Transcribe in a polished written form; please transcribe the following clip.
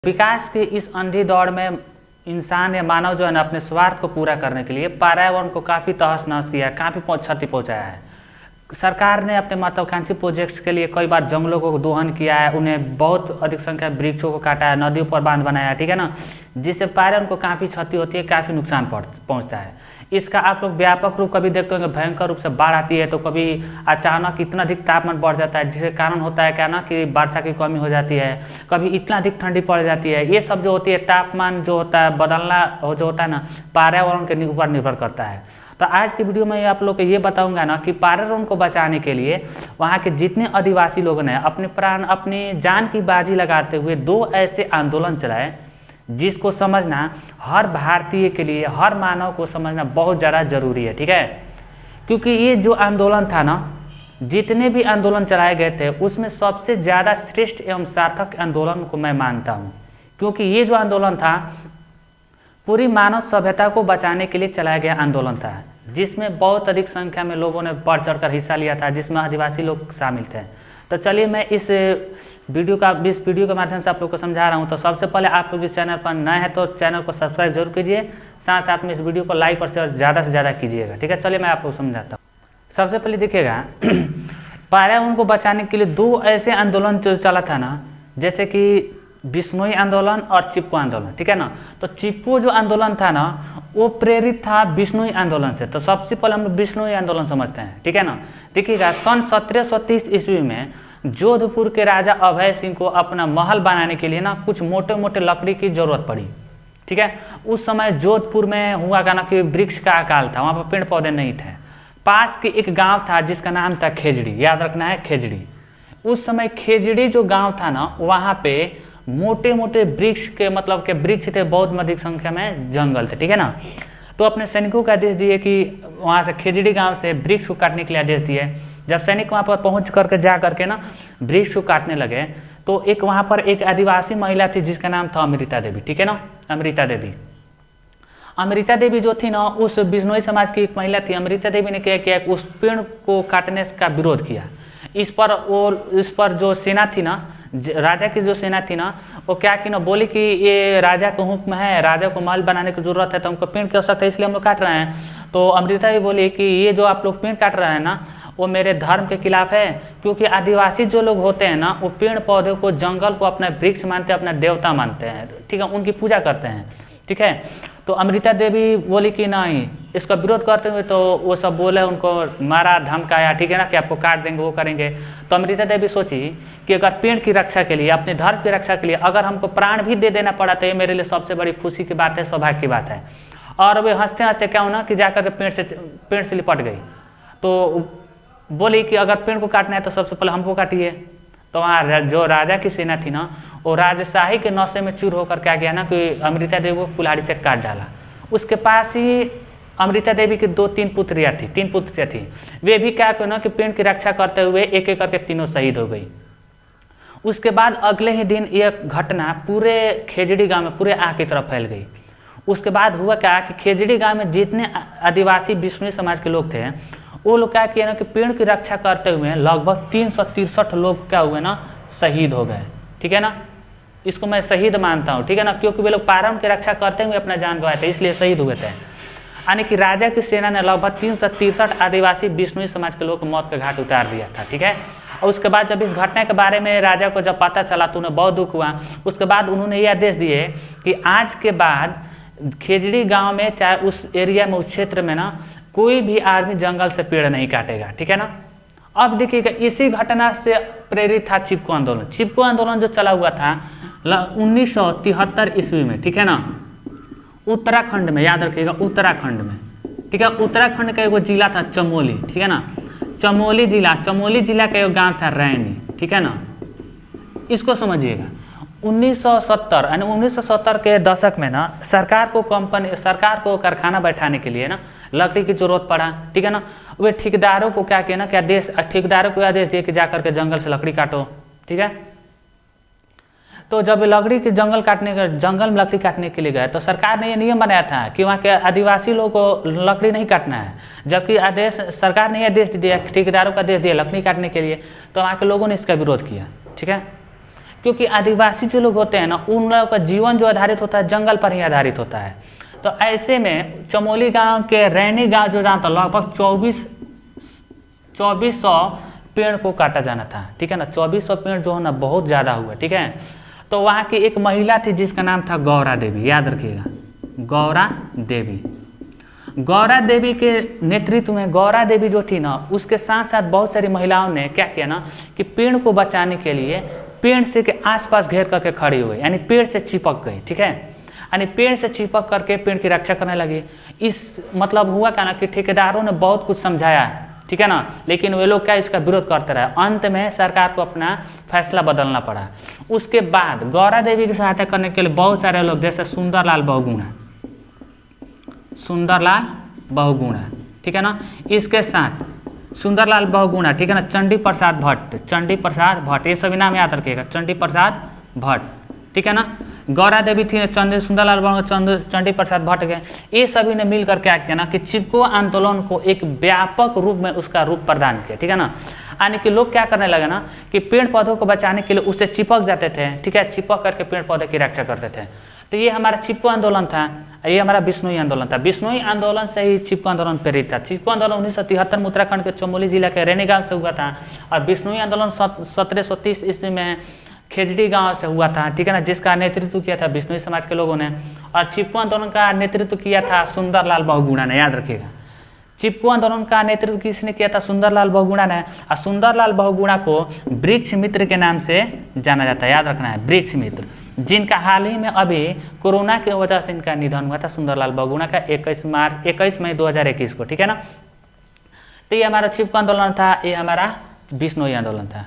विकास की इस अंधी दौड़ में इंसान या मानव जो है ना अपने स्वार्थ को पूरा करने के लिए पर्यावरण को काफ़ी तहस नहस किया है, काफ़ी क्षति पहुंचाया है। सरकार ने अपने महत्वाकांक्षी प्रोजेक्ट्स के लिए कई बार जंगलों को दोहन किया है, उन्हें बहुत अधिक संख्या में वृक्षों को काटा है, नदियों पर बांध बनाया है, ठीक है ना, जिससे पर्यावरण को काफ़ी क्षति होती है, काफ़ी नुकसान पहुँचता है। इसका आप लोग व्यापक रूप कभी देखते होंगे, भयंकर रूप से बाढ़ आती है तो कभी अचानक इतना अधिक तापमान बढ़ जाता है, जिसके कारण होता है क्या ना कि वर्षा की कमी हो जाती है, कभी इतना अधिक ठंडी पड़ जाती है। ये सब जो होती है तापमान जो होता है बदलना जो होता है ना पर्यावरण के ऊपर निर्भर करता है। तो आज की वीडियो में आप लोग को ये बताऊंगा ना कि पर्यावरण को बचाने के लिए वहाँ के जितने आदिवासी लोगों ने अपने प्राण अपनी जान की बाजी लगाते हुए दो ऐसे आंदोलन चलाए जिसको समझना हर भारतीय के लिए, हर मानव को समझना बहुत ज़्यादा जरूरी है, ठीक है। क्योंकि ये जो आंदोलन था ना, जितने भी आंदोलन चलाए गए थे उसमें सबसे ज़्यादा श्रेष्ठ एवं सार्थक आंदोलन को मैं मानता हूँ, क्योंकि ये जो आंदोलन था पूरी मानव सभ्यता को बचाने के लिए चलाया गया आंदोलन था, जिसमें बहुत अधिक संख्या में लोगों ने बढ़ चढ़ कर हिस्सा लिया था, जिसमें आदिवासी लोग शामिल थे। तो चलिए मैं इस वीडियो के माध्यम से आप लोग को समझा रहा हूँ। तो सबसे पहले आप लोग इस चैनल पर नए हैं तो चैनल को सब्सक्राइब जरूर कीजिए, साथ साथ में इस वीडियो को लाइक और शेयर ज़्यादा से ज़्यादा कीजिएगा, ठीक है। चलिए मैं आप लोग समझाता हूँ। सबसे पहले देखिएगा पर्यावरण को बचाने के लिए दो ऐसे आंदोलन जो चला था ना, जैसे कि बिश्नोई आंदोलन और चिपको आंदोलन, ठीक है ना। तो चिपको जो आंदोलन था ना वो प्रेरित था बिश्नोई आंदोलन से। तो सबसे पहले हम बिश्नोई आंदोलन समझते हैं, ठीक है ना। देखिएगा सन 1730 ईस्वी में जोधपुर के राजा अभय सिंह को अपना महल बनाने के लिए ना कुछ मोटे मोटे लकड़ी की जरूरत पड़ी, ठीक है। उस समय जोधपुर में हुआ का ना कि वृक्ष का अकाल था, वहाँ पर पेड़ पौधे नहीं थे। पास के एक गांव था जिसका नाम था खेजड़ी, याद रखना है खेजड़ी। उस समय खेजड़ी जो गांव था ना वहाँ पे मोटे मोटे वृक्ष के मतलब के वृक्ष थे, बहुत अधिक संख्या में जंगल थे, ठीक है ना। तो अपने सैनिकों को आदेश दिए कि वहाँ से खेजड़ी गांव से वृक्ष को काटने के लिए आदेश दिए। जब सैनिक वहाँ पर पहुँच करके जा करके ना वृक्ष को काटने लगे तो एक वहाँ पर एक आदिवासी महिला थी जिसका नाम था अमृता देवी, ठीक है ना। अमृता देवी जो थी ना उस बिश्नोई समाज की एक महिला थी। अमृता देवी ने क्या किया, उस पेड़ को काटने का विरोध किया। इस पर जो सेना थी ना, राजा की जो सेना थी ना, वो क्या की ना बोली कि ये राजा का हुक्म है, राजा को महल बनाने की जरूरत है तो हमको पेड़ की आवश्यकता है, इसलिए हम लोग काट रहे हैं। तो अमृता भी बोली कि ये जो आप लोग पेड़ काट रहे हैं ना वो मेरे धर्म के खिलाफ है, क्योंकि आदिवासी जो लोग होते हैं ना वो पेड़ पौधे को, जंगल को अपना वृक्ष मानते हैं, अपना देवता मानते हैं, ठीक है, उनकी पूजा करते हैं, ठीक है। तो अमृता देवी बोली कि नहीं, इसका विरोध करते हुए तो वो सब बोले, उनको मारा धमकाया, ठीक है ना, कि आपको काट देंगे, वो करेंगे। तो अमृता देवी सोची कि अगर पेड़ की रक्षा के लिए, अपने धर्म की रक्षा के लिए अगर हमको प्राण भी दे देना पड़ा तो ये मेरे लिए सबसे बड़ी खुशी की बात है, सौभाग्य की बात है। और वे हंसते हंसते क्या होना कि जाकर के पेड़ से लिपट गई। तो बोली कि अगर पेड़ को काटना है तो सबसे पहले हमको काटिए। तो वहाँ जो राजा की सेना थी ना वो राजशाही के नशे में चूर होकर क्या गया ना कि अमृता देवी को कुल्हाड़ी से काट डाला। उसके पास ही अमृता देवी की तीन पुत्रियाँ थी। वे भी क्या ना कि पेड़ की रक्षा करते हुए एक एक करके तीनों शहीद हो गई। उसके बाद अगले ही दिन यह घटना पूरे खेजड़ी गांव में, पूरे आग की तरफ फैल गई। उसके बाद हुआ क्या कि खेजड़ी गांव में जितने आदिवासी बिश्नोई समाज के लोग थे वो लोग क्या किए ना कि पेड़ की रक्षा करते हुए लगभग 363 लोग क्या हुए ना शहीद हो गए, ठीक है ना। इसको मैं शहीद मानता हूँ, ठीक है ना, क्योंकि वे लोग पर्यावरण की रक्षा करते हुए अपना जान गंवाए थे, इसलिए शहीद हुए थे। यानी कि राजा की सेना ने लगभग 363 आदिवासी बिश्नोई समाज के लोग को मौत के घाट उतार दिया था, ठीक है। और उसके बाद जब इस घटना के बारे में राजा को जब पता चला तो उन्हें बहुत दुख हुआ। उसके बाद उन्होंने ये आदेश दिए कि आज के बाद खेजड़ी गाँव में, चाहे उस एरिया में, उस क्षेत्र में ना कोई भी आदमी जंगल से पेड़ नहीं काटेगा, ठीक है ना। अब देखिएगा इसी घटना से प्रेरित था चिपको आंदोलन। चिपको आंदोलन जो चला हुआ था 1973 ईस्वी में, ठीक है ना, उत्तराखंड में, याद रखिएगा उत्तराखंड में, ठीक है। उत्तराखंड का एक जिला था चमोली, ठीक है ना, चमोली जिला का एक गांव था रैनी, ठीक है ना। इसको समझिएगा 1970 यानी 1970 के दशक में ना सरकार को कारखाना बैठाने के लिए ना लकड़ी की जरूरत पड़ा, ठीक है ना। वे ठेकेदारों को क्या किया ना कि ठेकेदारों को आदेश दिए कि जाकर के जंगल से लकड़ी काटो, ठीक है। तो जब जंगल में लकड़ी काटने के लिए गए तो सरकार ने ये नियम बनाया था कि वहाँ के आदिवासी लोगों को लकड़ी नहीं काटना है, जबकि सरकार ने आदेश दिया, ठेकेदारों का आदेश दिया लकड़ी काटने के लिए, तो वहाँ के लोगों ने इसका विरोध किया, ठीक है। क्योंकि आदिवासी जो लोग होते हैं ना, उन लोगों का जीवन जो आधारित होता है जंगल पर ही आधारित होता है। तो ऐसे में चमोली गांव के रैनी गांव जो जहाँ था लगभग 2400 पेड़ को काटा जाना था, ठीक है ना। 2400 पेड़ जो है ना बहुत ज़्यादा हुआ, ठीक है। तो वहाँ की एक महिला थी जिसका नाम था गौरा देवी, याद रखिएगा, गौरा देवी। गौरा देवी के नेतृत्व में, गौरा देवी जो थी ना, उसके साथ साथ बहुत सारी महिलाओं ने क्या किया ना कि पेड़ को बचाने के लिए पेड़ से के आसपास घेर करके खड़ी हुई, यानी पेड़ से चिपक गई, ठीक है। यानी पेड़ से चिपक करके पेड़ की रक्षा करने लगी। इस मतलब हुआ क्या ना कि ठेकेदारों ने बहुत कुछ समझाया, ठीक है ना, लेकिन वे लोग क्या इसका विरोध करते रहे। अंत में सरकार को अपना फैसला बदलना पड़ा। उसके बाद गौरा देवी की सहायता करने के लिए बहुत सारे लोग, जैसे सुंदरलाल बहुगुणा, सुंदरलाल बहुगुणा, ठीक है ना, इसके साथ सुंदरलाल बहुगुणा, ठीक है ना, चंडी प्रसाद भट्ट, चंडी प्रसाद भट्ट, ये सभी नाम याद रखिएगा, चंडी प्रसाद भट्ट, ठीक है ना। गौरा देवी थी, सुंदरलाल बहुगुणा, चंडी प्रसाद भट्ट गए, ये सभी ने मिलकर क्या किया ना कि चिपको आंदोलन को एक व्यापक रूप में उसका रूप प्रदान किया, ठीक है ना। यानी कि लोग क्या करने लगे ना कि पेड़ पौधों को बचाने के लिए उससे चिपक जाते थे, ठीक है, चिपक करके पेड़ पौधे की रक्षा करते थे। तो ये हमारा चिपको आंदोलन था, ये हमारा बिश्नोई आंदोलन था। बिश्नोई आंदोलन से ही चिपको आंदोलन प्रेरित था। चिपको आंदोलन 1973 में उत्तराखंड के चमोली जिला के रैनी गांव से हुआ था, और बिश्नोई आंदोलन 1730 ईस्वी में खेजड़ी गांव से हुआ था, ठीक है ना, जिसका नेतृत्व किया था बिश्नोई समाज के लोगों ने। और चिपको आंदोलन का नेतृत्व किया था सुंदरलाल बहुगुणा ने, याद रखिएगा। चिपको आंदोलन का नेतृत्व किसने किया था? सुंदरलाल बहुगुणा ने। और सुंदरलाल बहुगुणा को वृक्ष मित्र के नाम से जाना जाता है, याद रखना है, वृक्ष मित्र, जिनका हाल ही में अभी कोरोना की वजह से इनका निधन हुआ था, सुंदरलाल बहुगुणा का 21 मई 2021 को, ठीक है ना। तो ये हमारा चिपको आंदोलन था, ये हमारा बिश्नोई आंदोलन था।